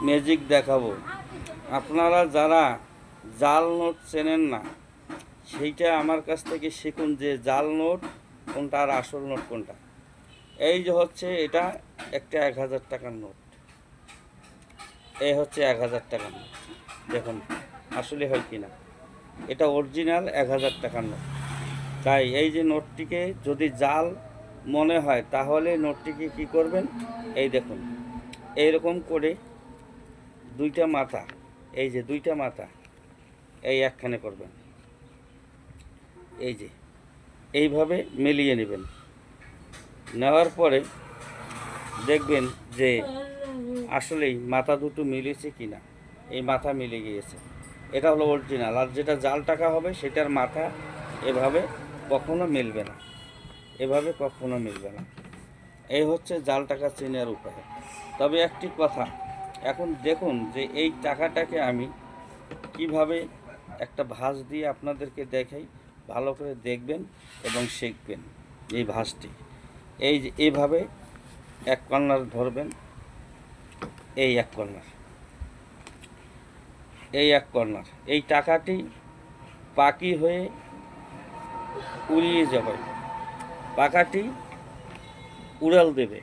Magic দেখাবো। আপনারা যারা জাল নোট চেনেন না, সেইটা আমার কাছ থেকে শিখুন যে জাল নোট কোনটা আর আসল নোট কোনটা। এই যে হচ্ছে এটা একটা 1000 টাকার নোট, এই হচ্ছে 1000 টাকার নোট। দেখুন আসলে হয় কি না, এটা অরিজিনাল 1000 টাকার নোট। তাই এই যে নোটটিকে যদি জাল মনে হয় তাহলে নোটটিকে কি করবেন, এই দেখুন এইরকম করে দুইটা মাথা, এই যে দুইটা মাথা এই একখানে করবেন, এই যে এইভাবে মিলিয়ে নেবেন। নেওয়ার পরে দেখবেন যে আসলেই মাথা দুটো মিলেছে কি না। এই মাথা মিলে গিয়েছে, এটা হলো অরিজিনাল। আর যেটা জাল টাকা হবে সেটার মাথা এভাবে কখনো মিলবে না, এভাবে কখনো মিলবে না। এই হচ্ছে জাল টাকা চেনার উপায়। তবে একটি কথা, এখন দেখুন যে এই টাকাটাকে আমি কিভাবে একটা ভাঁজ দিয়ে আপনাদেরকে দেখাই, ভালো করে দেখবেন এবং শিখবেন। এই ভাঁজটি এই যে এইভাবে এক কর্নার ধরবেন, এই এক কর্নার, এই এক কর্নার, এই টাকাটি পাকি হয়ে উড়িয়ে যাবে, পাকাটি উড়াল দেবে।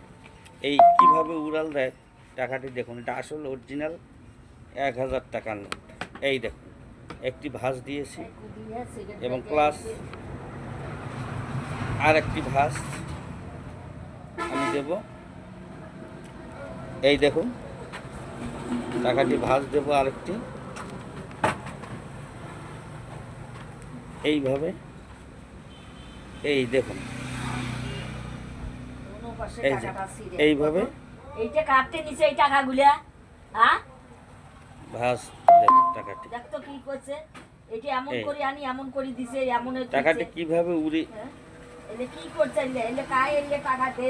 এই কিভাবে উড়াল দেয় টাকাটি দেখুন, এটা আসলে অরিজিনাল 1000 টাকার নোট। এই দেখুন একটি ভাঁজ দিয়েছি এবং প্লাস আর একটি ভাঁজ আমি দেব। এই দেখুন টাকাটি ভাঁজ দেব আরেকটি, এইভাবে। এই দেখুন এই যে এইভাবে এইটা কাটতে নিচে এই টাকাগুলা, হ্যাঁ ভাঁজ দেব টাকাটি। দেখ তো কি করছে, এটা এমন করে আনি এমন করে দিছে, এমন টাকাটি কিভাবে উড়ে এলে কি করছে, এলে কায় এলে টাকা দে।